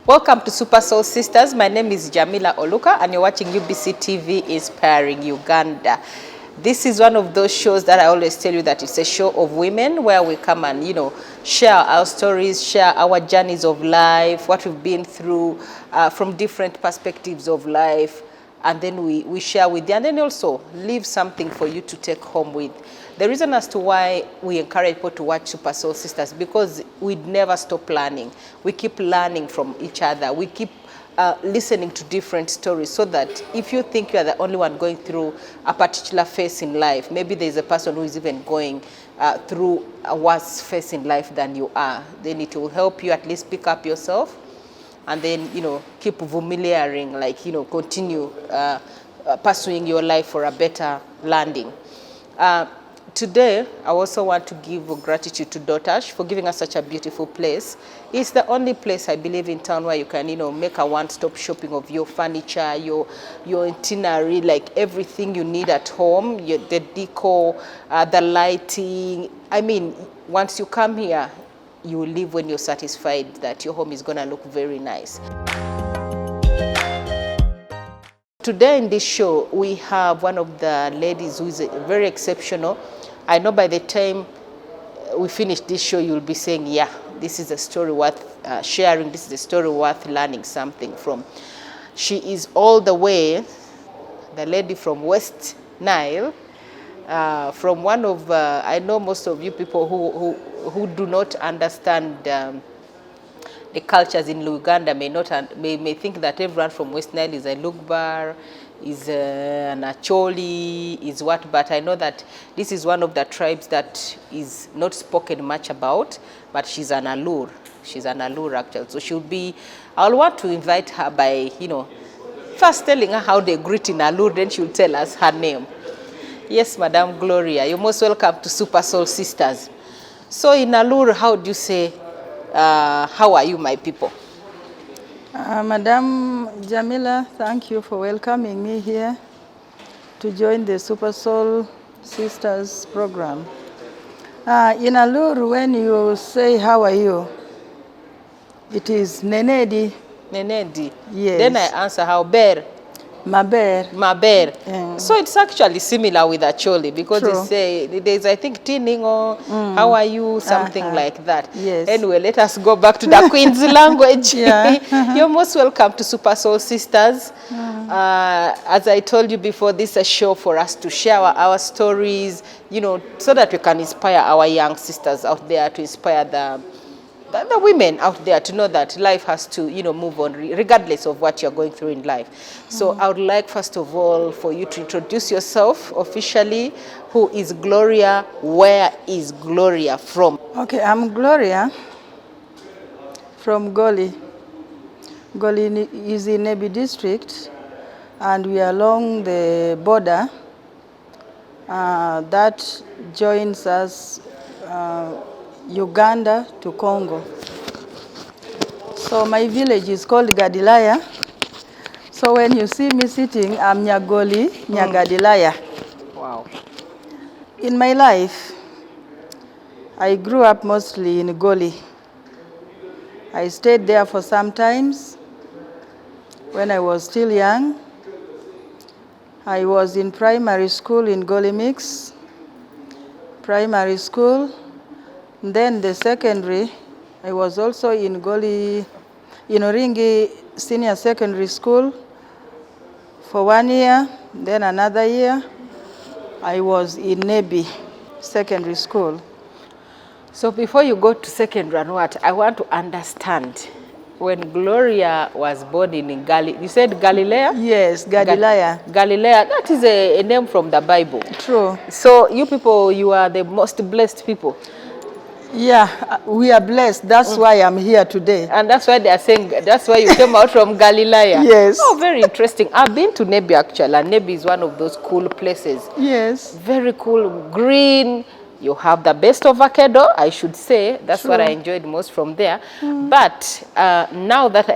Welcome to Super Soul Sisters. My name is Jamila Oluka and you're watching UBC TV Inspiring Uganda. This is one of those shows that I always tell you that it's a show of women where we come and, share our stories, share our journeys of life, what we've been through from different perspectives of life. And then we share with you and then also leave something for you to take home with. The reason as to why we encourage people to watch Super Soul Sisters because we'd never stop learning. We keep learning from each other. We keep listening to different stories so that if you think you are the only one going through a particular phase in life, maybe there's a person who is even going through a worse phase in life than you are, then it will help you at least pick up yourself and then, keep familiaring, continue pursuing your life for a better landing. Today, I also want to give gratitude to Dotash for giving us such a beautiful place. It's the only place I believe in town where you can, make a one-stop shopping of your furniture, your itinerary, like everything you need at home, the decor, the lighting. I mean, once you come here, you will leave when you're satisfied that your home is going to look very nice. Today in this show, we have one of the ladies who is very exceptional. I know by the time we finish this show, you'll be saying, yeah, this is a story worth sharing. This is a story worth learning something from. She is all the way, the lady from West Nile, from one of, I know most of you people who do not understand the cultures in Uganda may think that everyone from West Nile is a Lugbar, is an Acholi, is what, but I know that this is one of the tribes that is not spoken much about, but she's an Alur. She's an Alur actually. So she'll be, I'll want to invite her by, first telling her how they greet in Alur, then she'll tell us her name. Yes, Madam Gloria, you're most welcome to Super Soul Sisters. So in Alur, how do you say, how are you, my people? Madam Jamila, thank you for welcoming me here to join the Super Soul Sisters program. In Alur, when you say how are you, it is Nenedi. Nenedi. Yes. Then I answer how ber. Maber. Maber. So it's actually similar with Acholi because they say there's, I think, Tiningo, how are you, something like that. Yes. Anyway, let us go back to the Queen's language. You're most welcome to Super Soul Sisters. As I told you before, this is a show for us to share our stories, so that we can inspire our young sisters out there, to inspire the women out there to know that life has to, move on regardless of what you're going through in life. So I would like, first of all, for you to introduce yourself officially. Who is Gloria? Where is Gloria from? Okay, I'm Gloria from Goli. Goli is in Nebi district, and we are along the border that joins us Uganda to Congo. So my village is called Gadilaya. So when you see me sitting, I'm Nyagoli, Nyagadilaya. Wow. In my life, I grew up mostly in Goli. I stayed there for some times when I was still young. I was in primary school in Goli Mix, primary school. Then the secondary, I was also in Goli, Oringi Senior Secondary School for 1 year. Then another year, I was in Nebi Secondary School. So before you go to secondary and what, I want to understand, when Gloria was born in you said Galilea? Yes, Galilea. Galilea, that is a name from the Bible. True. So you people, you are the most blessed people. Yeah, we are blessed. That's why I'm here today. And that's why they are saying, that's why you came out from Galilea. Yes. Oh, very interesting. I've been to Nebi actually, and Nebi is one of those cool places. Yes. Very cool, green. You have the best avocado, I should say. That's what I enjoyed most from there. But now that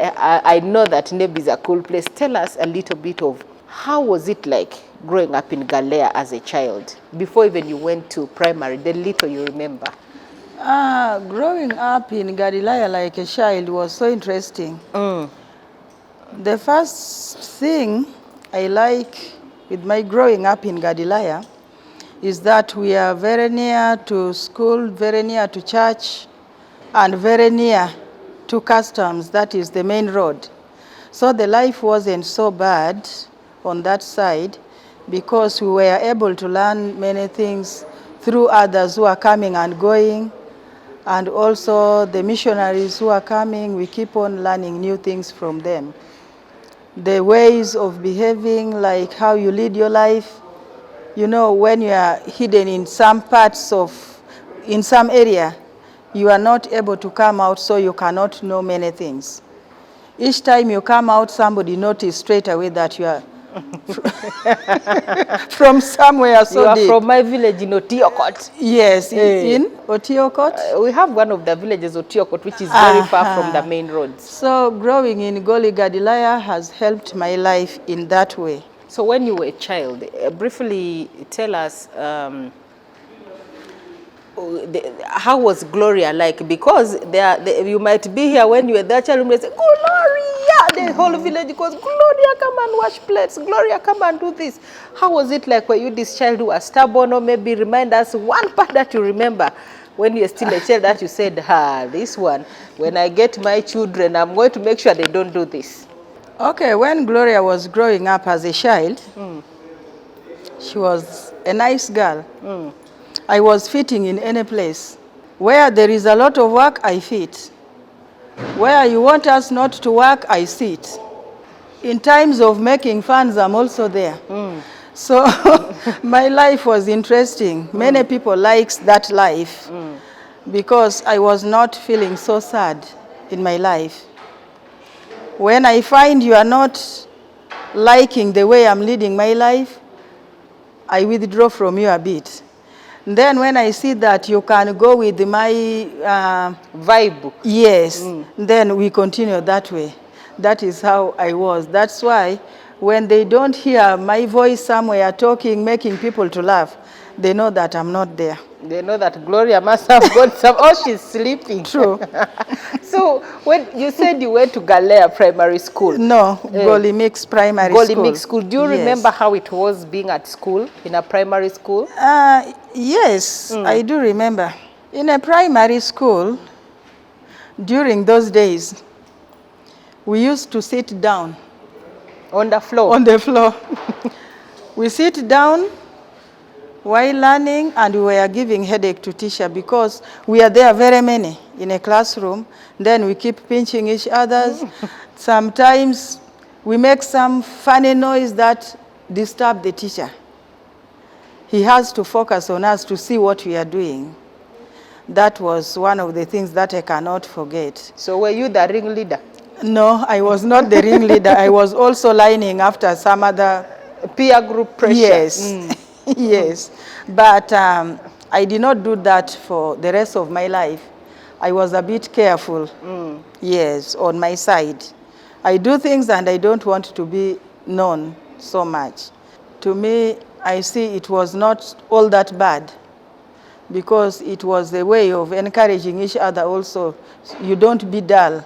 I know that Nebi is a cool place, tell us a little bit of how was it like growing up in Galilea as a child, before even you went to primary, the little you remember. Growing up in Galilea like a child was so interesting. Mm. The first thing I like with my growing up in Galilea is that we are very near to school, very near to church, and very near to customs, that is the main road. So the life wasn't so bad on that side because we were able to learn many things through others who are coming and going, and also the missionaries who are coming, we keep on learning new things from them. The ways of behaving, like how you lead your life. You know, when you are hidden in some parts of, in some area, you are not able to come out, so you cannot know many things. Each time you come out, somebody notices straight away that you are from somewhere so You are deep. from my village in Otiokot. Yes, in Otiokot. We have one of the villages, Otiokot, which is very far from the main roads. So growing in Goli Galilea has helped my life in that way. So when you were a child, briefly tell us how was Gloria like? Because you might be here when you were that child, and you say, Gloria! The whole village goes, Gloria, come and wash plates. Gloria, come and do this. How was it like? Were you this child who was stubborn? Or maybe remind us one part that you remember when you were still a child that you said, this one, when I get my children, I'm going to make sure they don't do this. Okay, when Gloria was growing up as a child, she was a nice girl. I was fitting in any place. Where there is a lot of work, I fit. Where you want us not to work, I sit. In times of making funds, I'm also there. So my life was interesting. Many people liked that life because I was not feeling so sad in my life. When I find you are not liking the way I'm leading my life, I withdraw from you a bit. Then when I see that you can go with my vibe, yes, then we continue that way. That is how I was. That's why when they don't hear my voice somewhere talking, making people to laugh, they know that I'm not there. They know that Gloria must have got some, oh, she's sleeping. True. So when you said you went to Galilea Primary School. No, Goli Mix Primary School. Goli Mix School. Do you remember how it was being at school, in a primary school? Yes, I do remember. In a primary school, during those days, we used to sit down. On the floor? On the floor. We sit down while learning, and we were giving headache to teacher because we are there very many in a classroom. Then we keep pinching each other. Sometimes we make some funny noise that disturb the teacher. He has to focus on us to see what we are doing. That was one of the things that I cannot forget. So were you the ringleader? No, I was not the ringleader. I was also lining after some other peer group pressure. Yes. Yes, but I did not do that for the rest of my life. I was a bit careful, yes, on my side. I do things and I don't want to be known so much. To me, I see it was not all that bad because it was a way of encouraging each other also. You don't be dull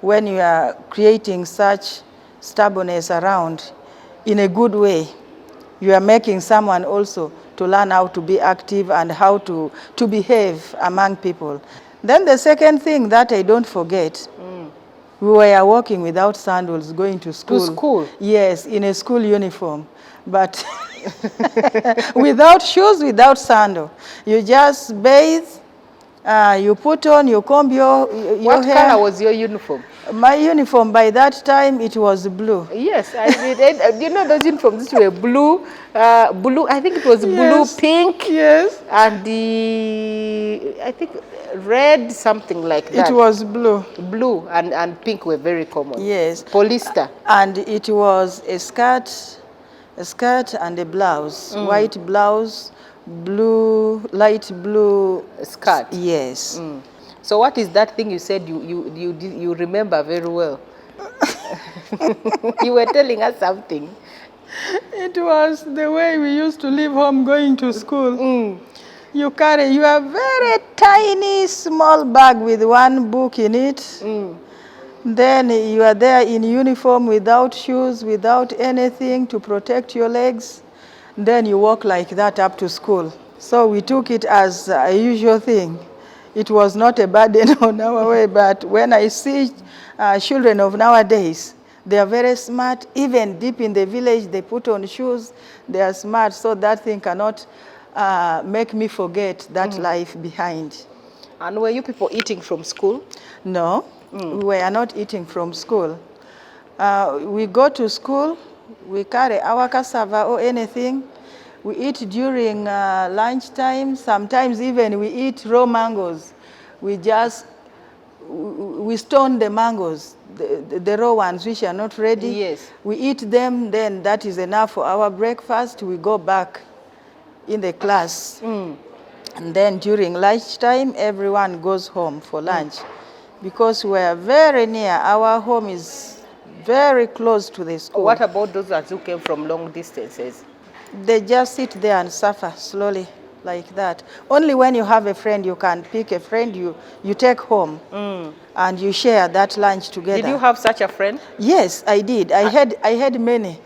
when you are creating such stubbornness around in a good way. You are making someone also to learn how to be active and how to behave among people. Then the second thing that I don't forget, we were walking without sandals going to school. To school? Yes, in a school uniform. But without shoes, without sandal. You just bathe, you put on, you comb your hair. What color was your uniform? My uniform, by that time, it was blue. Yes, I did. You know those uniforms which were blue, I think it was blue, pink. Yes. And I think red, something like that. It was blue. Blue and pink were very common. Yes. Polyester. And it was a skirt and a blouse. White blouse, blue, light blue skirt. Yes. So what is that thing you said you remember very well? You were telling us something. It was the way we used to leave home going to school. You carry your very tiny small bag with one book in it. Then you are there in uniform without shoes, without anything to protect your legs. Then you walk like that up to school. So we took it as a usual thing. It was not a burden on our way, but when I see children of nowadays, they are very smart. Even deep in the village, they put on shoes. They are smart, so that thing cannot make me forget that life behind. And were you people eating from school? No, we were not eating from school. We go to school, we carry our cassava or anything. We eat during lunchtime. Sometimes even we eat raw mangoes. We stone the mangoes, the raw ones which are not ready. Yes. We eat them, then that is enough for our breakfast. We go back in the class. And then during lunchtime, everyone goes home for lunch. Because we are very near, our home is very close to the school. What about those who came from long distances? They just sit there and suffer slowly like that. Only when you have a friend, you can pick a friend you take home and you share that lunch together. Did you have such a friend? Yes, I did. I had many.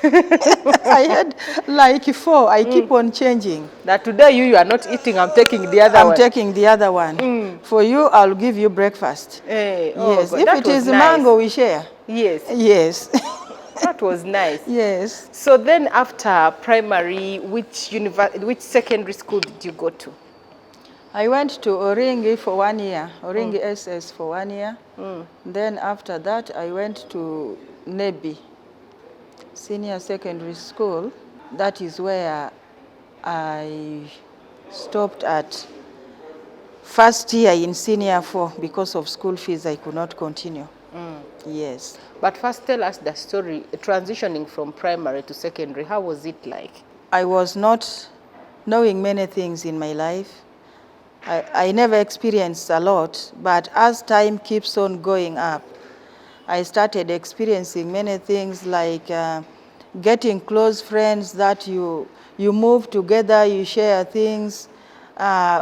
I had like 4. I keep on changing. That today you are not eating, I'm taking the other one. I'm taking the other one. For you, I'll give you breakfast. Yes, God, if it is nice. mango, we share. Yes. Yes. That was nice. Yes. So then after primary, which secondary school did you go to? I went to Oringi for 1 year, Oringi SS for 1 year. Then after that, I went to Nebi, senior secondary school. That is where I stopped at first year in senior 4 because of school fees. I could not continue. Yes. But first tell us the story, transitioning from primary to secondary. How was it like? I was not knowing many things in my life. I never experienced a lot, but as time keeps on going up, I started experiencing many things like getting close friends that you move together, you share things,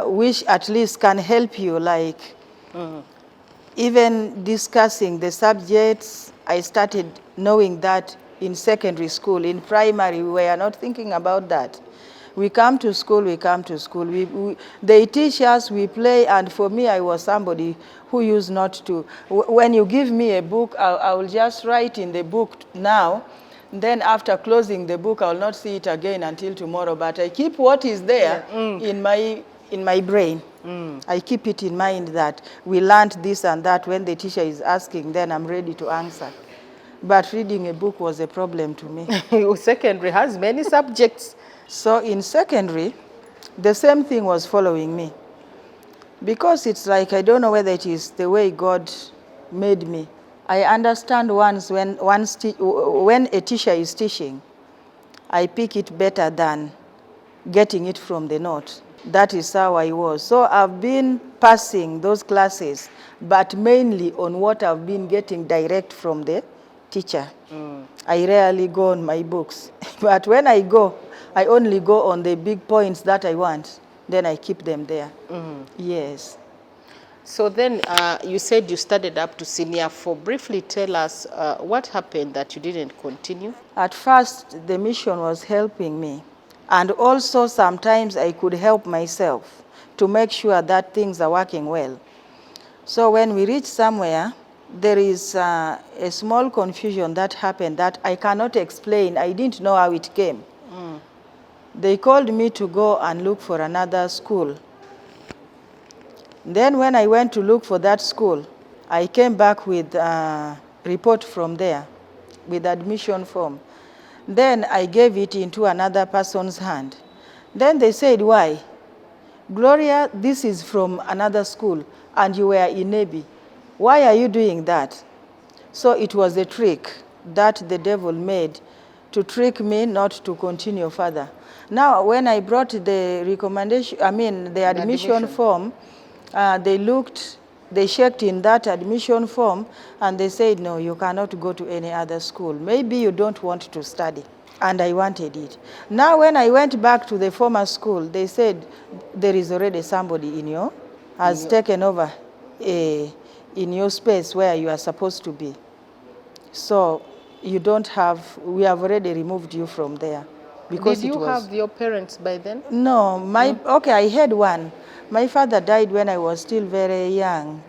which at least can help you, like even discussing the subjects. I started knowing that in secondary school. In primary, we were not thinking about that. We come to school. They teach us, we play, and for me, I was somebody who used not to. When you give me a book, I will just write in the book now. Then after closing the book, I will not see it again until tomorrow. But I keep what is there in my brain. I keep it in mind that we learned this and that. When the teacher is asking, then I'm ready to answer. But reading a book was a problem to me. Secondary has many subjects. So in secondary, the same thing was following me. Because it's like, I don't know whether it is the way God made me. I understand once when a teacher is teaching, I pick it better than getting it from the note. That is how I was. So I've been passing those classes, but mainly on what I've been getting direct from the teacher. I rarely go on my books. But when I go, I only go on the big points that I want. Then I keep them there. Yes. So then you said you studied up to senior 4. Briefly tell us what happened that you didn't continue? At first, the mission was helping me. And also sometimes I could help myself to make sure that things are working well. So when we reach somewhere, there is a small confusion that happened that I cannot explain. I didn't know how it came. They called me to go and look for another school. Then when I went to look for that school, I came back with a report from there, with admission form. Then I gave it into another person's hand. Then they said, why? Gloria, this is from another school, and you were in Nebi. Why are you doing that? So it was a trick that the devil made to trick me not to continue further. Now, when I brought the the admission form, they checked in that admission form, and they said, no, you cannot go to any other school. Maybe you don't want to study. and I wanted it. Now when I went back to the former school, they said there is already somebody has taken over in your space where you are supposed to be. So you don't have, we have already removed you from there. Because Did you have your parents by then? No, okay, I had one. My father died when I was still very young,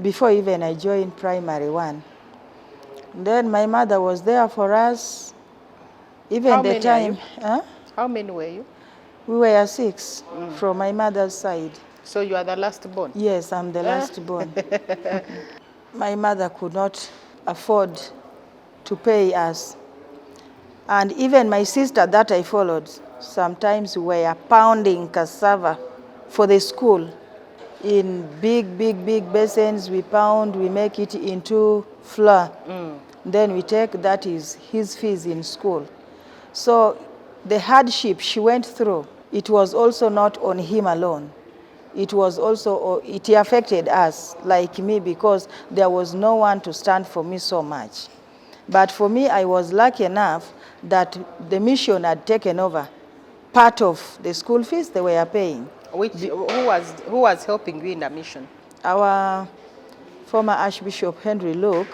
before even I joined primary one. Then my mother was there for us. Even How the many time. are you? How many were you? We were 6 from my mother's side. So you are the last born? Yes, I'm the last born. My mother could not afford to pay us. And even my sister that I followed, sometimes we were pounding cassava for the school. In big basins, we pound, we make it into flour. Then we take, that is his fees in school. So the hardship she went through, it was also not on him alone. It was also, it affected us, like me, because there was no one to stand for me so much. But for me, I was lucky enough that the mission had taken over part of the school fees they were paying. Who was helping you in the mission? Our former Archbishop Henry Luke,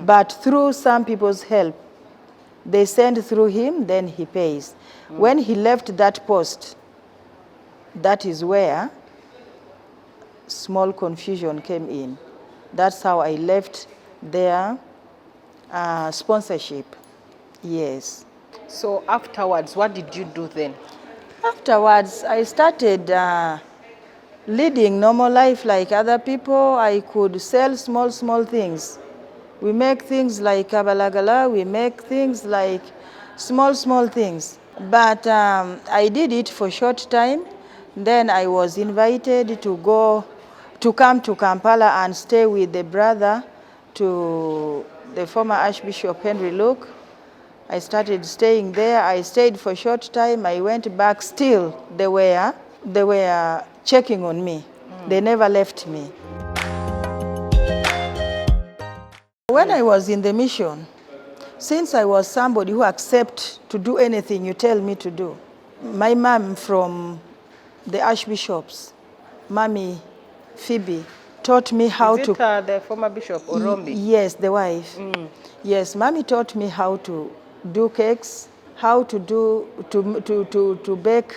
but through some people's help. They send through him, then he pays. When he left that post, that is where small confusion came in. That's how I left their sponsorship. Yes. So afterwards, what did you do then? Afterwards, I started leading normal life like other people. I could sell small things. We make things like kabalagala, we make things like small things. But I did it for a short time. Then I was invited to come to Kampala and stay with the brother to the former Archbishop Henry Luke. I started staying there. I stayed for a short time. I went back. Still, they were checking on me. They never left me. When I was in the mission, since I was somebody who accepts to do anything you tell me to do, my mom from the Archbishops, Mommy Phoebe, taught me how Is to... it the former Bishop Orombi? Yes, the wife. Yes, Mommy taught me how to do cakes, how to bake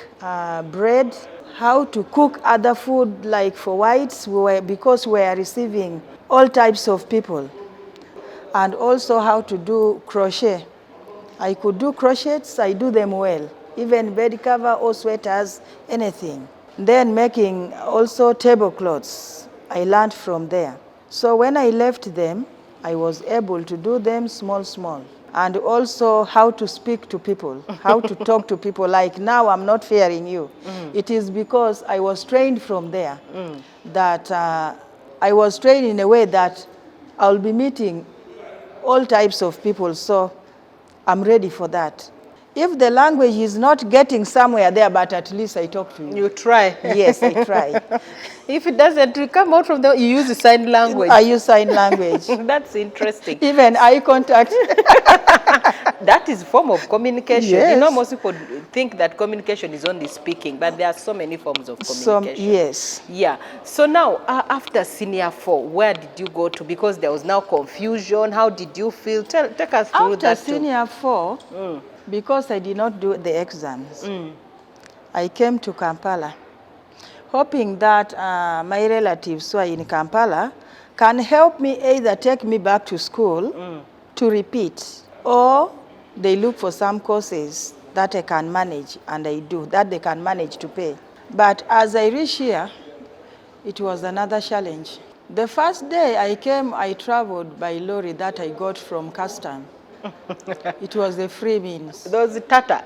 bread, how to cook other food like for whites, because we are receiving all types of people. And also how to do crochet. I could do crochets, I do them well. Even bed cover or sweaters, anything. Then making also tablecloths, I learned from there. So when I left them, I was able to do them small. And also how to speak to people, how to talk to people. Like now I'm not fearing you. It is because I was trained from there. That I was trained in a way that I'll be meeting all types of people, so I'm ready for that. If the language is not getting somewhere there, but at least I talk to you. You try. Yes, I try. If it doesn't come out from there, you use the sign language. I use sign language. That's interesting. Even eye contact. That is a form of communication. Yes. You know, most people think that communication is only speaking, but there are so many forms of communication. Yes. Yeah. So now, after senior 4, where did you go to? Because there was now confusion. How did you feel? Take us through that. After senior 4, because I did not do the exams, I came to Kampala, hoping that my relatives who are in Kampala can help me, either take me back to school to repeat, or they look for some courses that I can manage, and I do, that they can manage to pay. But as I reached here, it was another challenge. The first day I came, I traveled by lorry that I got from custom. It was the free means. Those Tata,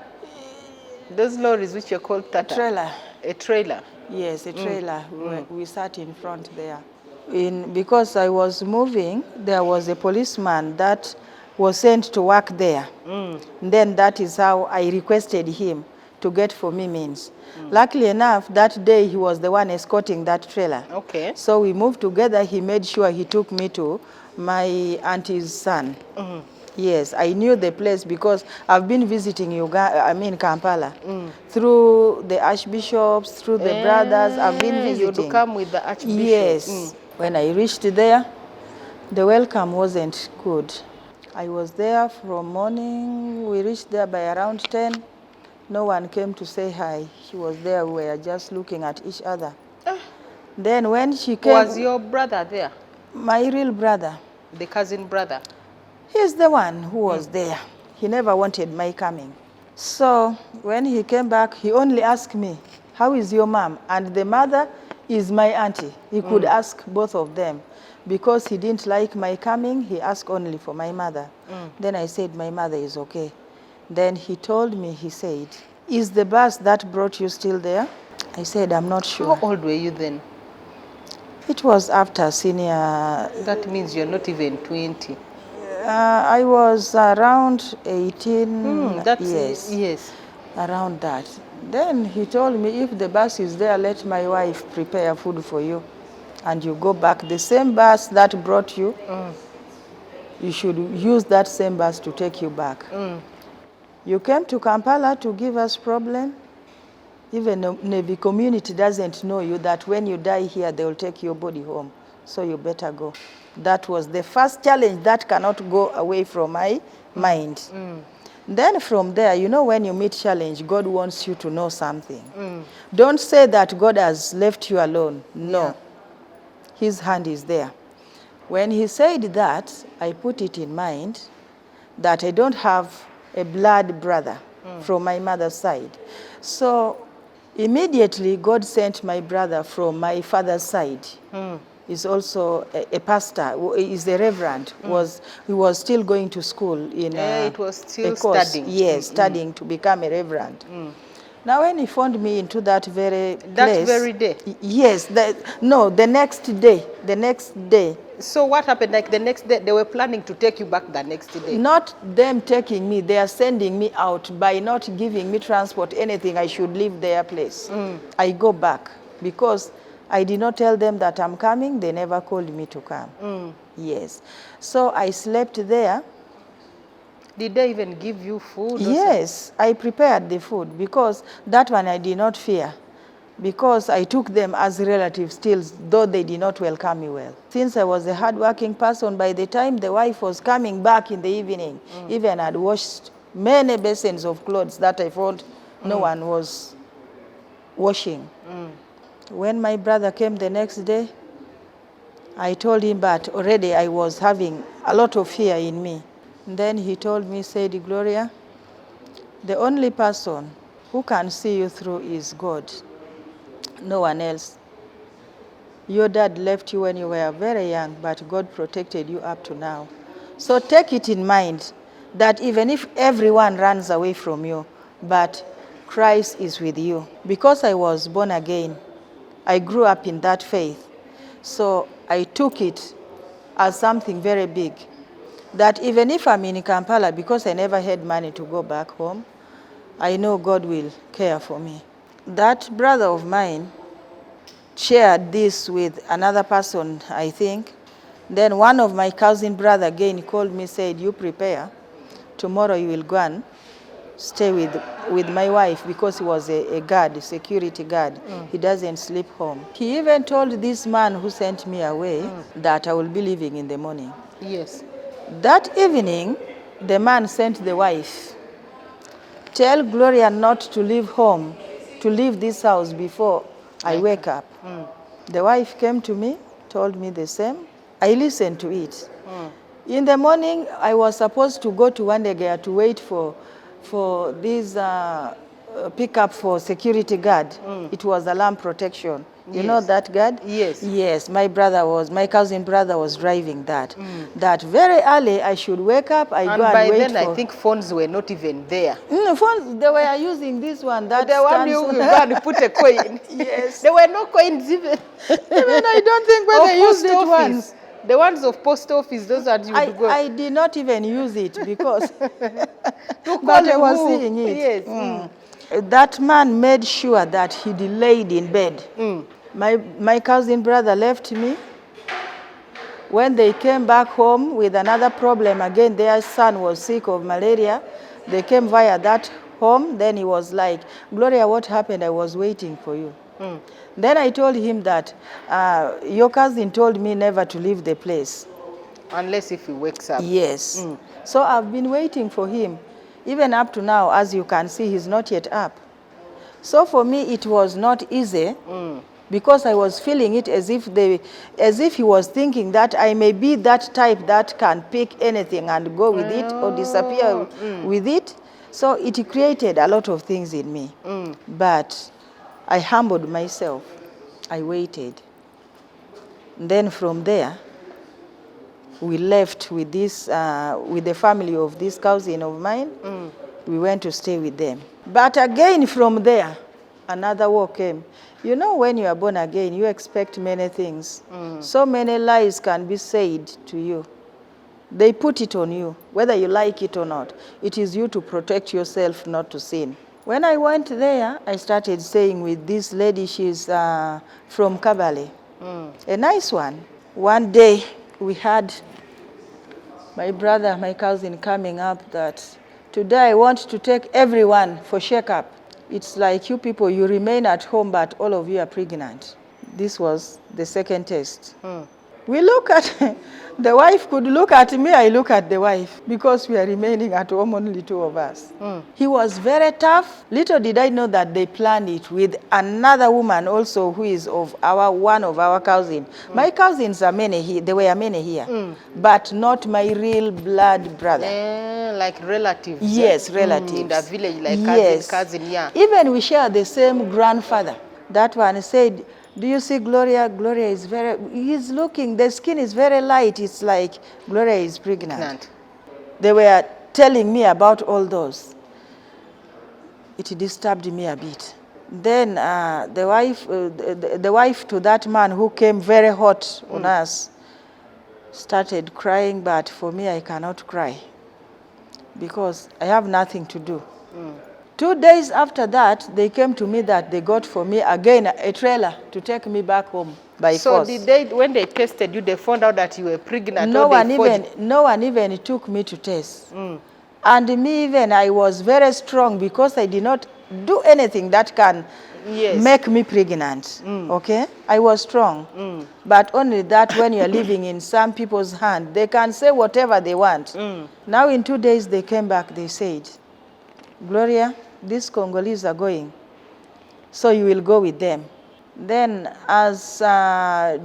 those lorries which are called Tata. Trailer. A trailer. Yes, a trailer. We sat in front there. Because I was moving, there was a policeman that was sent to work there. Then that is how I requested him to get for me means. Luckily enough, that day he was the one escorting that trailer. Okay. So we moved together. He made sure he took me to my auntie's son. Yes, I knew the place because I've been visiting Kampala. Through the archbishops, through the brothers, I've been visiting. You'd come with the archbishop. Yes. When I reached there, the welcome wasn't good. I was there from morning. We reached there by around 10. No one came to say hi. She was there. We were just looking at each other. Then when she came... Was your brother there? My real brother. The cousin brother? He's the one who was there. He never wanted my coming. So when he came back, he only asked me, how is your mom? And the mother is my auntie. He could ask both of them. Because he didn't like my coming, he asked only for my mother. Then I said, my mother is okay. Then he told me, he said, is the bus that brought you still there? I said, I'm not sure. How old were you then? It was after senior. That means you're not even 20. I was around 18 Yes. Around that. Then he told me, if the bus is there, let my wife prepare food for you. And you go back. The same bus that brought you, you should use that same bus to take you back. You came to Kampala to give us problem. Even the Navy community doesn't know you, that when you die here, they will take your body home. So you better go. That was the first challenge that cannot go away from my mind. Then from there, you know, when you meet challenge, God wants you to know something. Don't say that God has left you alone. No. Yeah. His hand is there. When he said that, I put it in mind that I don't have a blood brother from my mother's side. So immediately, God sent my brother from my father's side. He's also a pastor, he's a reverend. He was still going to school in it was still a course. studying. Yes, studying to become a reverend. Now when he found me into that very place. That very day? Yes, the next day, the next day. So what happened, like the next day, they were planning to take you back the next day? Not them taking me, they are sending me out by not giving me transport, anything, I should leave their place. I go back because I did not tell them that I'm coming, they never called me to come. Yes. So I slept there. Did they even give you food? Yes, I prepared the food because that one I did not fear, because I took them as relatives still, though they did not welcome me well. Since I was a hardworking person, by the time the wife was coming back in the evening, even I'd washed many basins of clothes that I found no one was washing. When my brother came the next day, I told him, but already I was having a lot of fear in me. Then he told me, said, Gloria, the only person who can see you through is God, no one else. Your dad left you when you were very young, but God protected you up to now. So take it in mind that even if everyone runs away from you, but Christ is with you. Because I was born again, I grew up in that faith. So I took it as something very big. That even if I'm in Kampala, because I never had money to go back home, I know God will care for me. That brother of mine shared this with another person, I think. Then one of my cousin brother again called me, said, you prepare. Tomorrow you will go and stay with my wife, because he was a guard, a security guard. He doesn't sleep home. He even told this man who sent me away that I will be leaving in the morning. Yes. That evening, the man sent the wife, tell Gloria not to leave home, to leave this house before I wake up. The wife came to me, told me the same. I listened to it. In the morning, I was supposed to go to Aneker to wait for this pickup for security guard. It was alarm protection. You know that guard? Yes. Yes, my cousin brother was driving that. That very early I should wake up, I go and wait for... And by then I think phones were not even there. Phones, they were using this one. That the one you go and put a coin. Yes. There were no coins even. Even I don't think when they used it once. The ones of post office, those that you would go. I did not even use it because but I was seeing it. Yes. That man made sure that he delayed in bed. My cousin brother left me. When they came back home with another problem again, their son was sick of malaria. They came via that home. Then he was like, Gloria, what happened? I was waiting for you. Then I told him that your cousin told me never to leave the place. Unless if he wakes up. Yes. So I've been waiting for him. Even up to now, as you can see, he's not yet up. So for me, it was not easy because I was feeling it as if he was thinking that I may be that type that can pick anything and go with it or disappear with it. So it created a lot of things in me. But I humbled myself. I waited. Then from there, we left with this, with the family of this cousin of mine. We went to stay with them. But again from there, another war came. You know, when you are born again, you expect many things. So many lies can be said to you. They put it on you, whether you like it or not. It is you to protect yourself not to sin. When I went there, I started staying with this lady. She's from Kabale, a nice one. One day, we had my brother, my cousin coming up that today I want to take everyone for shake-up. It's like you people, you remain at home, but all of you are pregnant. This was the second test. We look at, the wife could look at me, I look at the wife, because we are remaining at home, only two of us. He was very tough. Little did I know that they planned it with another woman also who is of one of our cousins. My cousins are many here, there were many here, but not my real blood brother. Like relatives. Yes, relatives. In the village, like yes. cousin, yeah. Even we share the same grandfather. That one said, do you see Gloria? Gloria is he's looking, the skin is very light. It's like Gloria is pregnant. They were telling me about all those. It disturbed me a bit. Then the wife to that man who came very hot on us started crying, but for me I cannot cry because I have nothing to do. 2 days after that, they came to me that they got for me again a trailer to take me back home by force. So when they tested you, they found out that you were pregnant? No one even took me to test. And me even, I was very strong because I did not do anything that can make me pregnant. Okay? I was strong. But only that when you're living in some people's hand, they can say whatever they want. Now in 2 days, they came back, they said, Gloria, these Congolese are going, so you will go with them. Then as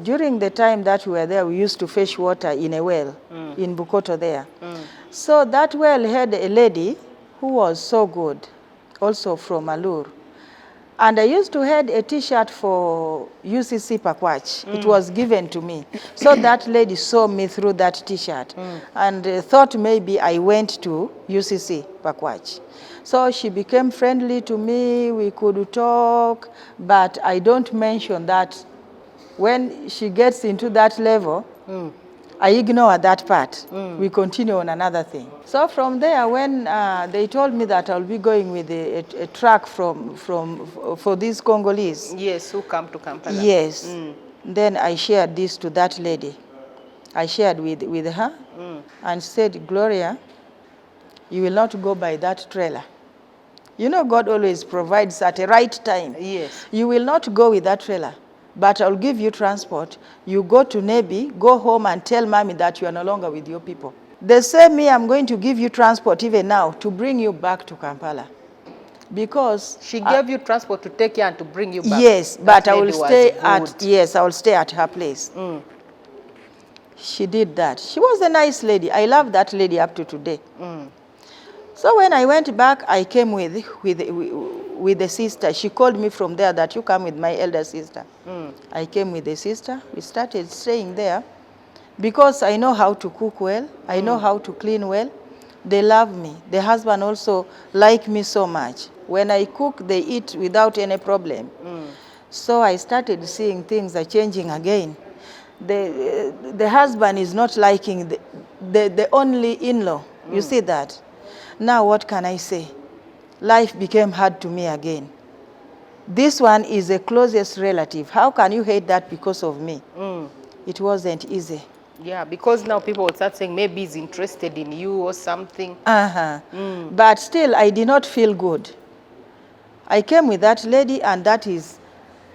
during the time that we were there, we used to fetch water in a well in Bukoto there. So that well had a lady who was so good, also from Alur. And I used to have a T-shirt for UCC Pakwach. It was given to me. So that lady saw me through that T-shirt and thought maybe I went to UCC Pakwach. So she became friendly to me, we could talk, but I don't mention that. When she gets into that level, I ignore that part. We continue on another thing. So from there, when they told me that I'll be going with a truck for these Congolese. Yes, who come to Kampala. Yes. Then I shared this to that lady. I shared with her and said, Gloria, you will not go by that trailer. You know, God always provides at the right time. Yes. You will not go with that trailer, but I'll give you transport. You go to Nebi, go home and tell mommy that you are no longer with your people. They say me, I'm going to give you transport even now to bring you back to Kampala. Because she gave you transport to take you and to bring you back. Yes, but that I will stay at her place. She did that. She was a nice lady. I love that lady up to today. So when I went back, I came with the sister. She called me from there that you come with my elder sister. I came with the sister. We started staying there because I know how to cook well. I know how to clean well. They love me. The husband also like me so much. When I cook, they eat without any problem. So I started seeing things are changing again. The husband is not liking the only in-law. You see that? Now what can I say? Life became hard to me again. This one is the closest relative. How can you hate that because of me? It wasn't easy. Yeah, because now people will start saying maybe he's interested in you or something. But still, I did not feel good. I came with that lady, and that is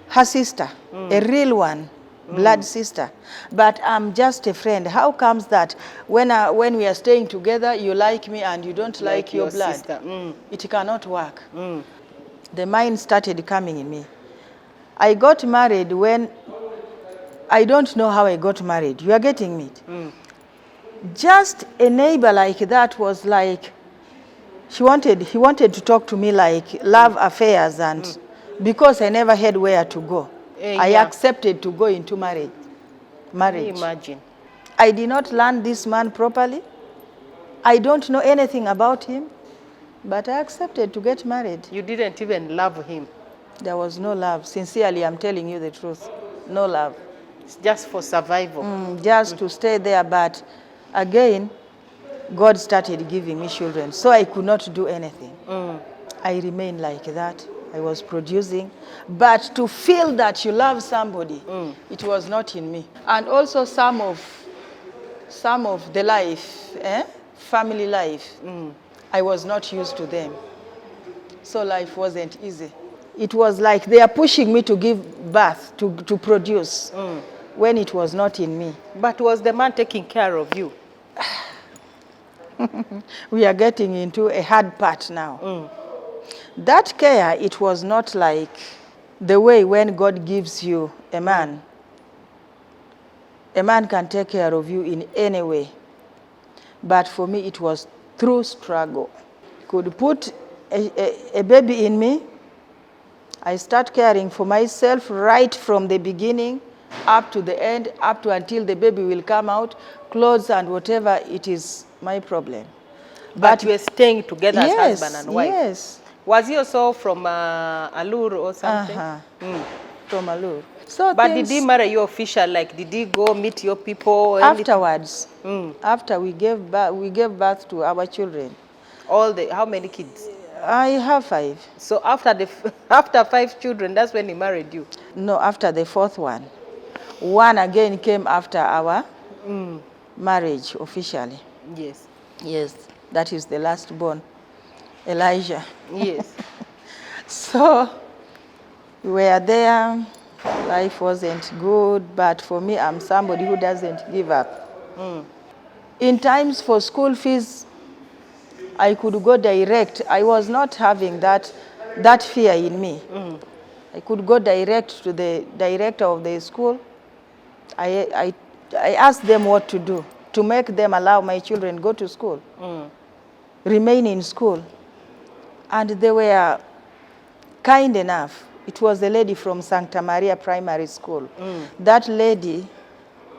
her sister, a real one, blood sister. But I'm just a friend. How comes that when we are staying together, you like me and you don't like your blood? Sister. It cannot work. The mind started coming in me. I got married when, I don't know how I got married. You are getting me? Just a neighbor like that was like, he wanted to talk to me like love affairs, and because I never had where to go, I accepted to go into marriage. Can you imagine? I did not learn this man properly. I don't know anything about him, but I accepted to get married. You didn't even love him. There was no love. Sincerely, I'm telling you the truth. No love. It's just for survival. Just to stay there, but again, God started giving me children, so I could not do anything. I remained like that. I was producing, but to feel that you love somebody, it was not in me. And also some of the life, family life, I was not used to them. So life wasn't easy. It was like they are pushing me to give birth, to produce, when it was not in me. But was the man taking care of you? We are getting into a hard part now. That care, it was not like the way when God gives you a man. A man can take care of you in any way. But for me, it was through struggle. Could put a baby in me. I start caring for myself right from the beginning up to the end, up to until the baby will come out, clothes and whatever, it is my problem. But you were staying together as husband and wife? Yes. Was he also from Alur or something? From Alur. So but did he marry you official? Like, did he go meet your people? Afterwards, after we gave birth to our children. How many kids? I have 5. So after 5 children, that's when he married you? No, after the 4th one. One again came after our marriage officially. Yes. Yes, that is the last born, Elijah. Yes. So we were there. Life wasn't good, but for me, I'm somebody who doesn't give up. In times for school fees, I could go direct. I was not having that fear in me. I could go direct to the director of the school. I asked them what to do to make them allow my children go to school, remain in school. And they were kind enough. It was a lady from Santa Maria Primary School. That lady,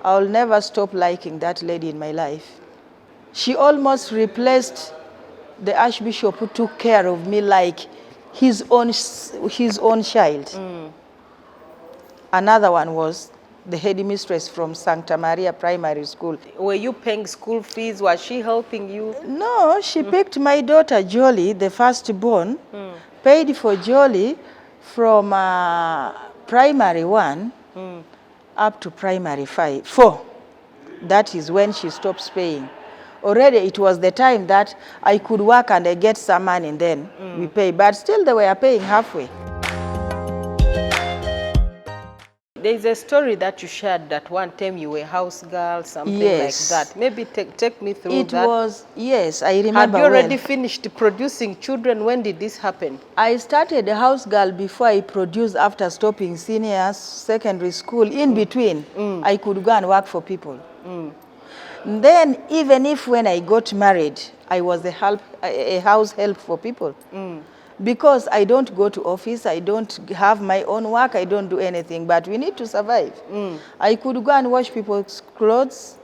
I'll never stop liking that lady in my life. She almost replaced the Archbishop who took care of me like his own child. Another one was the headmistress from Santa Maria Primary School. Were you paying school fees? Was she helping you? No, she picked my daughter Jolie, the firstborn, paid for Jolie from primary 1 up to primary 4. That is when she stops paying. Already it was the time that I could work and I get some money and then we pay. But still they were paying halfway. There's a story that you shared that one time you were a house girl, something like that. Maybe take me through that. It was, yes, I remember. Had you already finished producing children? When did this happen? I started a house girl before I produced after stopping senior secondary school. In between, I could go and work for people. Then even if when I got married, I was a house help for people. Because I don't go to office, I don't have my own work, I don't do anything, but we need to survive. I could go and wash people's clothes,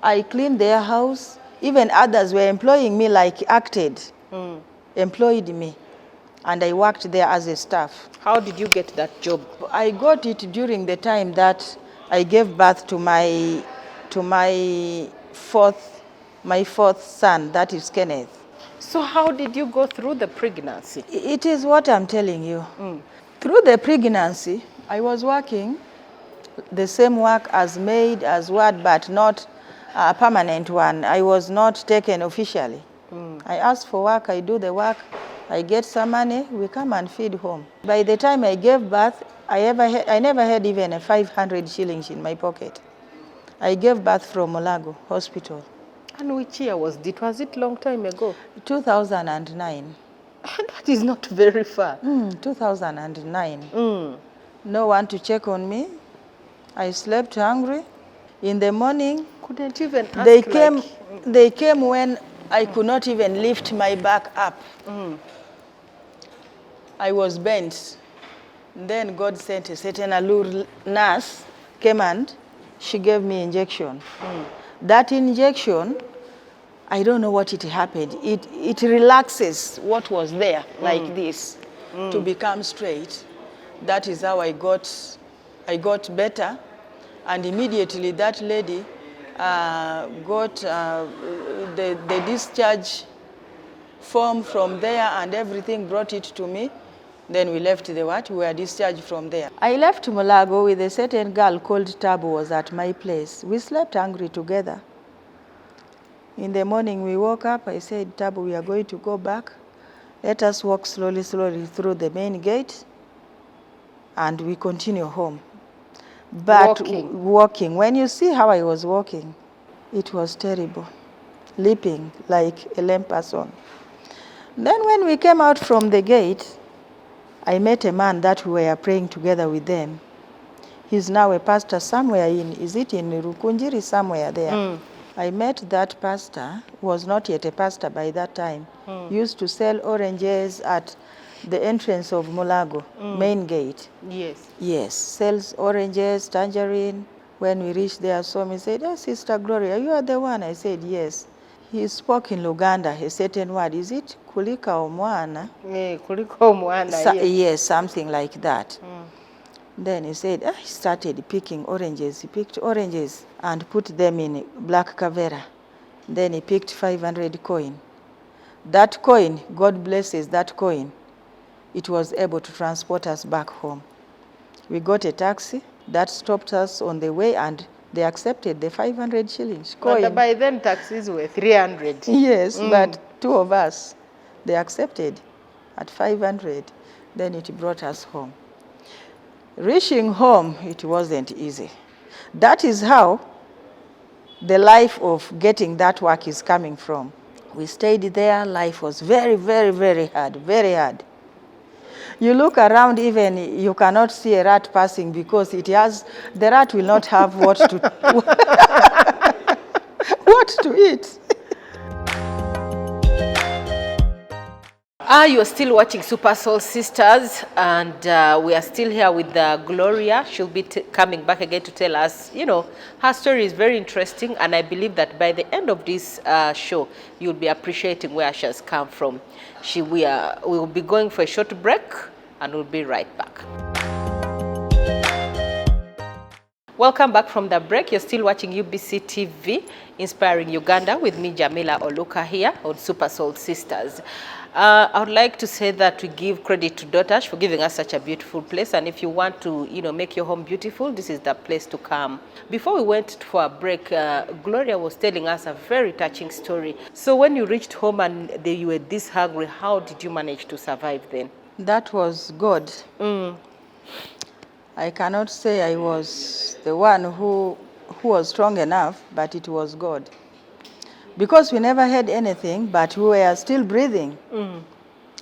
I cleaned their house, even others were employing me like Acted, employed me, and I worked there as a staff. How did you get that job? I got it during the time that I gave birth to my fourth son, that is Kenneth. So how did you go through the pregnancy? It is what I'm telling you. Through the pregnancy, I was working the same work as maid, as what, but not a permanent one. I was not taken officially. I asked for work, I do the work, I get some money, we come and feed home. By the time I gave birth, I never had even a 500 shillings in my pocket. I gave birth from Mulago Hospital. And which year was it? Was it long time ago? 2009. That is not very far. 2009. No one to check on me. I slept hungry. In the morning, Couldn't even ask they came when I could not even lift my back up. I was bent. Then God sent a certain Alur nurse, came and she gave me injection. That injection, I don't know what it happened. It relaxes what was there, like this, to become straight. That is how I got better. And immediately that lady got the discharge form from there and everything, brought it to me. Then we left the what? We were discharged from there. I left Mulago with a certain girl called Tabu was at my place. We slept hungry together. In the morning we woke up, I said, Tabu, we are going to go back. Let us walk slowly through the main gate and we continue home. But walking, when you see how I was walking, it was terrible, leaping like a lame person. Then when we came out from the gate, I met a man that we were praying together with them. He's now a pastor somewhere is it in Rukunjiri, somewhere there. I met that pastor, was not yet a pastor by that time. Used to sell oranges at the entrance of Mulago, main gate. Yes, sells oranges, tangerine. When we reached there, saw me, said, oh, Sister Gloria, you are the one. I said, yes. He spoke in Luganda, a certain word. Is it kulika omwana? Kulika omwana, yes, something like that. Then he said, he started picking oranges. He picked oranges and put them in black kavera. Then he picked 500 coin. That coin, God blesses that coin, it was able to transport us back home. We got a taxi that stopped us on the way and they accepted the 500 shillings coin. But by then taxis were 300. Yes, but two of us, they accepted at 500. Then it brought us home. Reaching home, it wasn't easy. That is how the life of getting that work is coming from. We stayed there, life was very, very, very hard, very hard. You look around, even you cannot see a rat passing because the rat will not have what to eat. You are still watching Super Soul Sisters, and we are still here with Gloria. She'll be coming back again to tell us, her story is very interesting, and I believe that by the end of this show, you'll be appreciating where she has come from. We will be going for a short break, and we'll be right back. Welcome back from the break. You're still watching UBC TV, Inspiring Uganda, with me, Jamila Oluka, here on Super Soul Sisters. I would like to say that we give credit to Dotash for giving us such a beautiful place. And if you want to, make your home beautiful, this is the place to come. Before we went for a break, Gloria was telling us a very touching story. So when you reached home and you were this hungry, how did you manage to survive then? That was God. I cannot say I was the one who was strong enough, but it was God. Because we never had anything, but we were still breathing.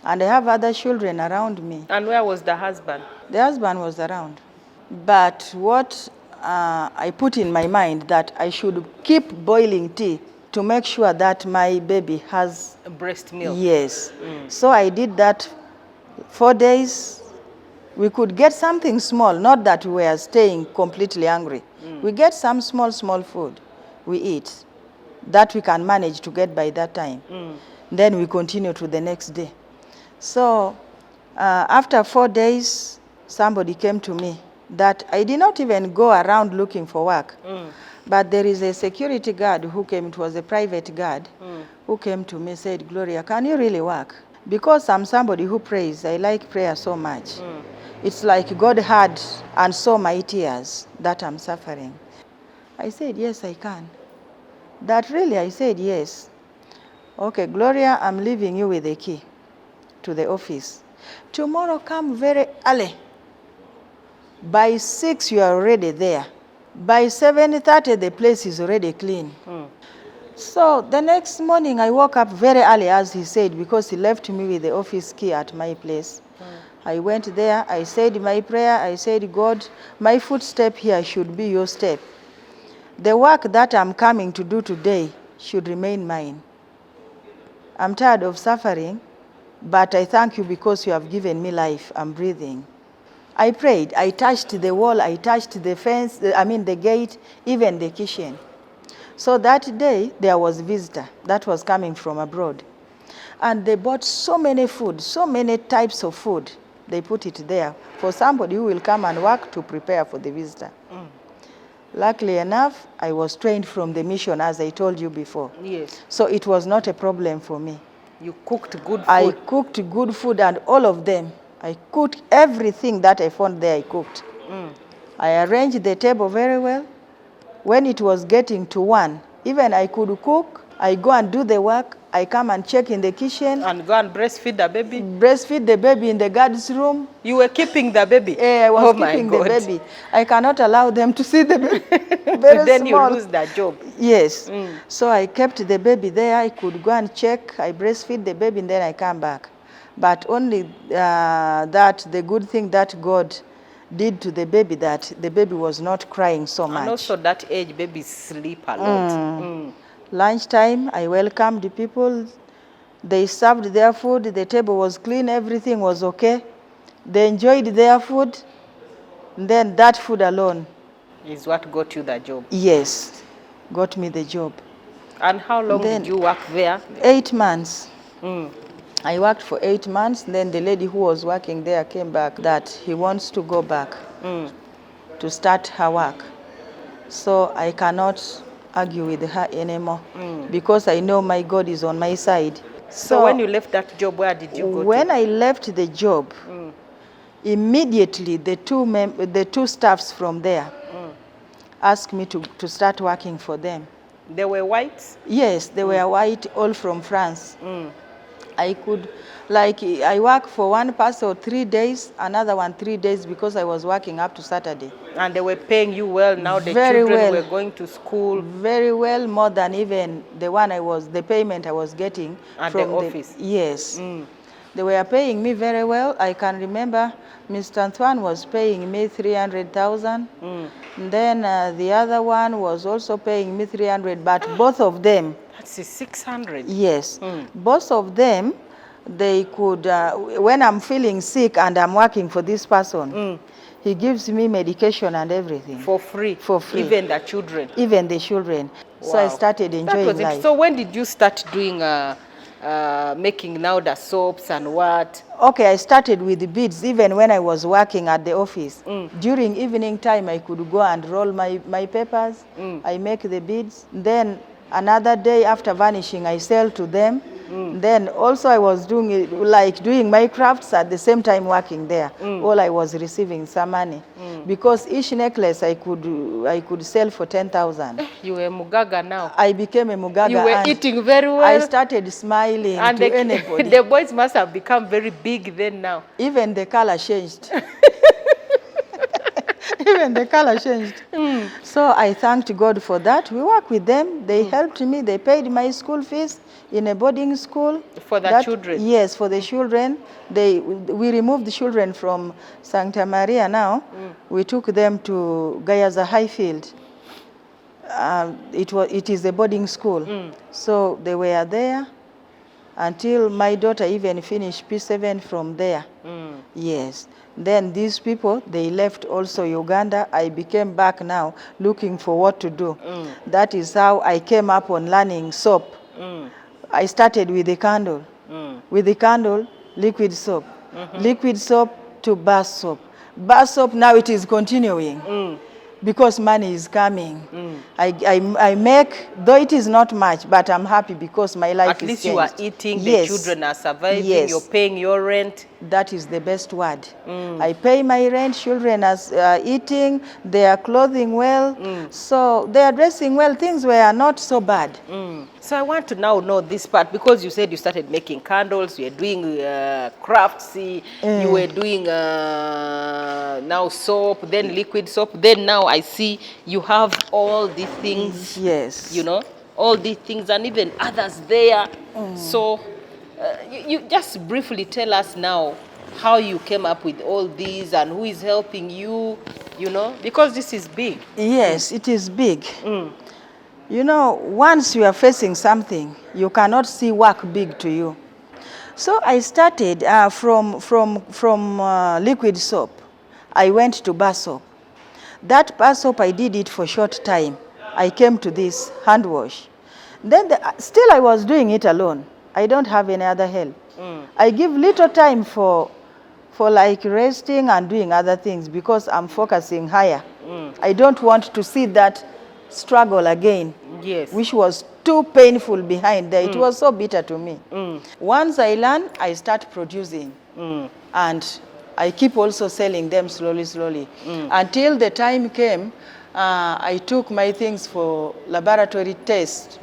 And I have other children around me. And where was the husband? The husband was around. But what I put in my mind that I should keep boiling tea to make sure that my baby has breast milk. Yes. So I did that 4 days. We could get something small, not that we were staying completely hungry. We get some small food we eat that we can manage to get by that time. Then we continue to the next day. So after 4 days, somebody came to me that I did not even go around looking for work. But there is a security guard who came, it was a private guard, who came to me and said, Gloria, can you really work? Because I'm somebody who prays, I like prayer so much. It's like God heard and saw my tears that I'm suffering. I said, yes, I can. That really, I said, yes. Okay, Gloria, I'm leaving you with the key to the office. Tomorrow come very early. By 6, you are already there. By 7:30, the place is already clean. So the next morning, I woke up very early, as he said, because he left me with the office key at my place. I went there, I said my prayer, I said, God, my footstep here should be your step. The work that I'm coming to do today should remain mine. I'm tired of suffering, but I thank you because you have given me life. I'm breathing. I prayed. I touched the wall. I touched the fence, the gate, even the kitchen. So that day, there was a visitor that was coming from abroad. And they bought so many food, so many types of food. They put it there for somebody who will come and work to prepare for the visitor. Luckily enough, I was trained from the mission, as I told you before. Yes. So it was not a problem for me. You cooked good food. I cooked good food, and all of them. I cooked everything that I found there, I cooked. I arranged the table very well. When it was getting to 1, even I could cook. I go and do the work. I come and check in the kitchen. And go and breastfeed the baby? Breastfeed the baby in the guard's room. You were keeping the baby? I was keeping the baby. I cannot allow them to see the baby. Very then small. You lose that job. Yes. So I kept the baby there. I could go and check. I breastfeed the baby, and then I come back. But only that the good thing that God did to the baby, that the baby was not crying so much. And also that age, babies sleep a lot. Lunchtime, I welcomed the people. They served their food. The table was clean. Everything was okay. They enjoyed their food. And then that food alone is what got you the job? Yes, got me the job. And how long did you work there? 8 months. I worked for 8 months. Then the lady who was working there came back that he wants to go back to start her work. So I cannot argue with her anymore because I know my God is on my side. So when you left that job, where did you go When to? I left the job, immediately the two staffs from there asked me to start working for them. They were whites? Yes, they were white, all from France. I could, I work for one person 3 days, another one 3 days, because I was working up to Saturday. And they were paying you well. Now the Very children well. were going to school. Very well, more than even the payment I was getting at from the office. Yes. They were paying me very well. I can remember Mr. Antoine was paying me 300,000. Then the other one was also paying me 300, but both of them. That's 600. Yes. Both of them, they could, when I'm feeling sick and I'm working for this person, he gives me medication and everything. For free? For free. Even the children? Even the children. Wow. So I started enjoying life. So when did you start doing, making now the soaps and what? Okay, I started with the beads even when I was working at the office. During evening time, I could go and roll my papers. I make the beads. Then another day after vanishing, I sell to them. Then also I was doing it, doing my crafts at the same time working there. All I was receiving some money. Because each necklace I could sell for 10,000. You were Mugaga now. I became a Mugaga. You were eating very well. I started smiling and to anybody. The boys must have become very big then now. Even the color changed. Even the color changed. So I thanked God for that. We work with them. They helped me. They paid my school fees in a boarding school. For the children? Yes, for the children. We removed the children from Santa Maria now. We took them to Gayaza Highfield. It is a boarding school. So they were there until my daughter even finished P7 from there. Yes. Then these people, they left also Uganda. I became back now looking for what to do. That is how I came up on learning soap. I started with the candle. With the candle, liquid soap. Liquid soap to bar soap. Bar soap, now it is continuing. because money is coming. I make, though it is not much, but I'm happy because my life At is least changed. you are eating, Yes. the children are surviving, Yes. you're paying your rent. That is the best word. I pay my rent, children are eating, they are clothing well, so they are dressing well, things were not so bad. So I want to now know this part, because you said you started making candles, you were doing crafts, you were doing now soap, then liquid soap, then now I see you have all these things, Yes. you know, all these things and even others there. So you just briefly tell us now how you came up with all these and who is helping you, you know, because this is big. Yes, it is big. You know, once you are facing something, you cannot see work big to you. So I started from liquid soap. I went to bar soap. That bar soap, I did it for a short time. I came to this hand wash. Then still I was doing it alone. I don't have any other help. I give little time for like resting and doing other things because I'm focusing higher. I don't want to see that struggle again, Yes. which was too painful behind there. It was so bitter to me. Once I learn, I start producing. And I keep also selling them slowly, slowly. Until the time came, I took my things for laboratory test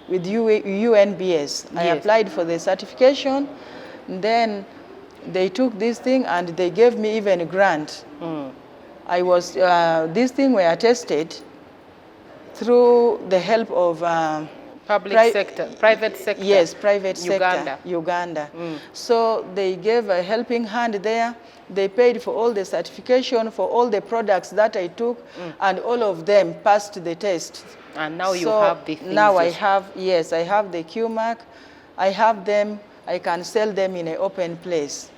with UNBS. I Yes. applied for the certification. Then they took this thing and they gave me even a grant. I was, this thing were tested through the help of Public sector, private sector. Yes, private Uganda. sector, Uganda. So they gave a helping hand there. They paid for all the certification for all the products that I took, and all of them passed the test. And now you So have the things. now I have, yes, I have the Q mark. I have them. I can sell them in an open place.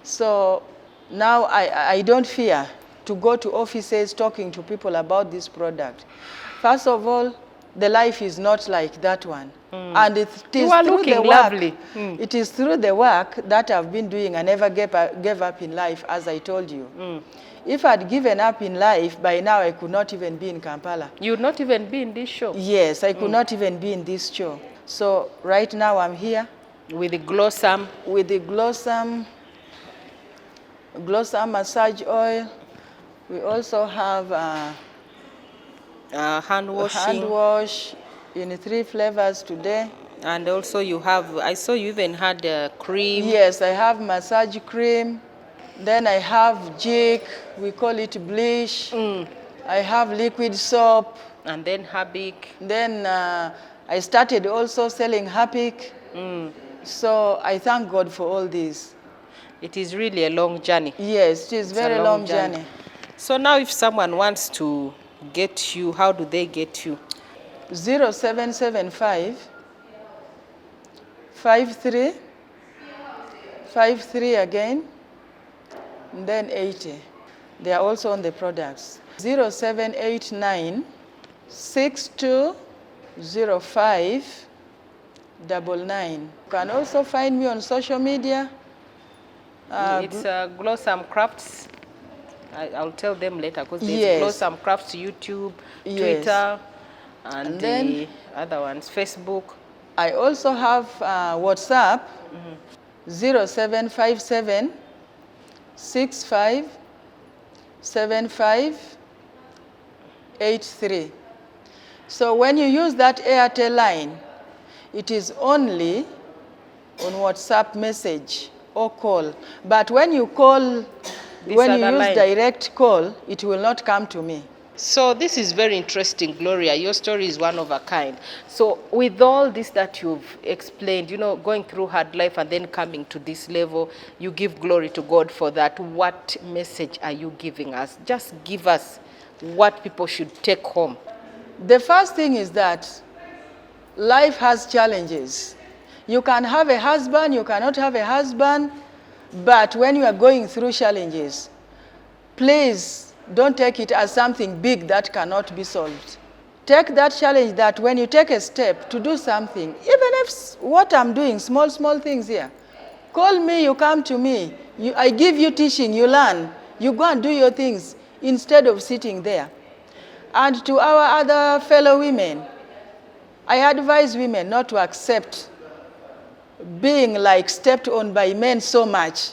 So now I don't fear to go to offices talking to people about this product. First of all, the life is not like that one. And it is You are through looking the work, lovely. It is through the work that I've been doing. I never gave up in life, as I told you. If I'd given up in life, by now I could not even be in Kampala. You would not even be in this show. Yes, I could not even be in this show. So right now I'm here. With the Glossam. With the Glossam massage oil. We also have Hand washing. hand wash in 3 flavors today. And also you have, I saw you even had cream. Yes, I have massage cream. Then I have jig, we call it bleach. I have liquid soap. And then Habik. Then I started also selling Hapik. So I thank God for all this. It is really a long journey. Yes, it is It's a very long journey. So now if someone wants to get you, how do they get you? 0775 53 again, and then 80. They are also on the products. 0789 6205 99. You can also find me on social media. It's Glossam Crafts. I'll tell them later because there's Yes. Glossam Crafts YouTube, Yes. Twitter, and then the other ones, Facebook. I also have WhatsApp, 0757 65 75 83. So when you use that Airtel line, it is only on WhatsApp message or call. But when you call, when you other use line. direct call, it will not come to me. So this is very interesting, Gloria. Your story is one of a kind. So with all this that you've explained, you know, going through hard life and then coming to this level, you give glory to God for that. What message are you giving us? Just give us what people should take home. The first thing is that life has challenges. You can have a husband, you cannot have a husband, but when you are going through challenges, please don't take it as something big that cannot be solved. Take that challenge that when you take a step to do something, even if what I'm doing, small things here, call me, you come to me, I give you teaching, you learn, you go and do your things instead of sitting there. And to our other fellow women, I advise women not to accept being like stepped on by men so much.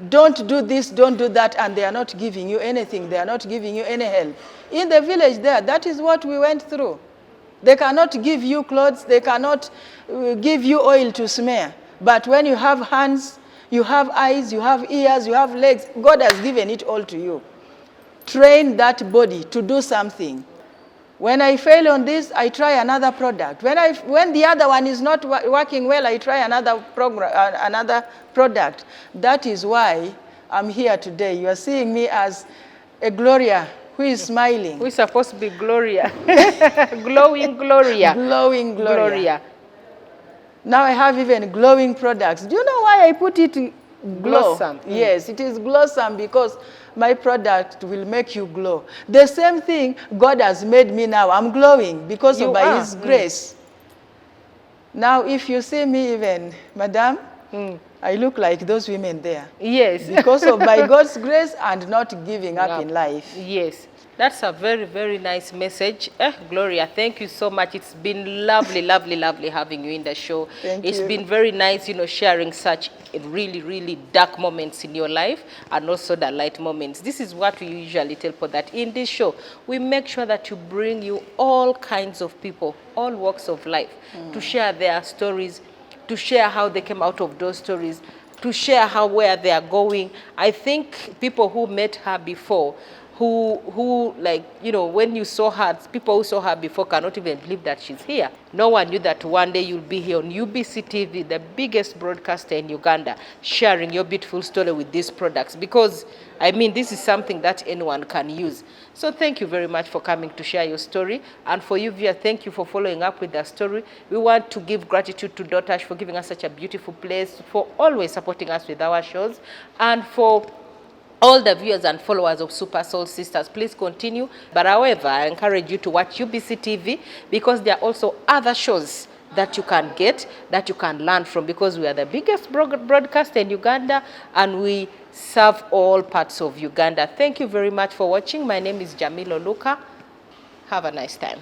Don't do this, don't do that, and they are not giving you anything. They are not giving you any help. In the village there, that is what we went through. They cannot give you clothes. They cannot give you oil to smear. But when you have hands, you have eyes, you have ears, you have legs, God has given it all to you. Train that body to do something. When I fail on this, I try another product. When the other one is not working well, I try another product. That is why I'm here today. You are seeing me as a Gloria who is smiling. We're supposed to be Gloria. Glowing Gloria. Glowing Gloria. Now I have even glowing products. Do you know why I put it glow? Glossom. Yes, it is Glossom because my product will make you glow. The same thing God has made me now. I'm glowing because of by His grace. Now if you see me even, Madam, I look like those women there. Yes. Because of by God's grace and not giving up in life. Yes. That's a very, very nice message. Gloria, thank you so much. It's been lovely, lovely, lovely having you in the show. It's been very nice, sharing such really, really dark moments in your life and also the light moments. This is what we usually tell people, that in this show, we make sure that you bring you all kinds of people, all walks of life, to share their stories, to share how they came out of those stories, to share where they are going. I think people who met her before, who like, when you saw her, people who saw her before cannot even believe that she's here. No one knew that one day you'll be here on UBC TV, the biggest broadcaster in Uganda, sharing your beautiful story with these products. Because, this is something that anyone can use. So thank you very much for coming to share your story. And for you, viewer, thank you for following up with the story. We want to give gratitude to Dotash for giving us such a beautiful place, for always supporting us with our shows, and for all the viewers and followers of Super Soul Sisters. Please continue. But however, I encourage you to watch UBC TV because there are also other shows that you can get, that you can learn from, because we are the biggest broadcaster in Uganda and we serve all parts of Uganda. Thank you very much for watching. My name is Jamila Oluka. Have a nice time.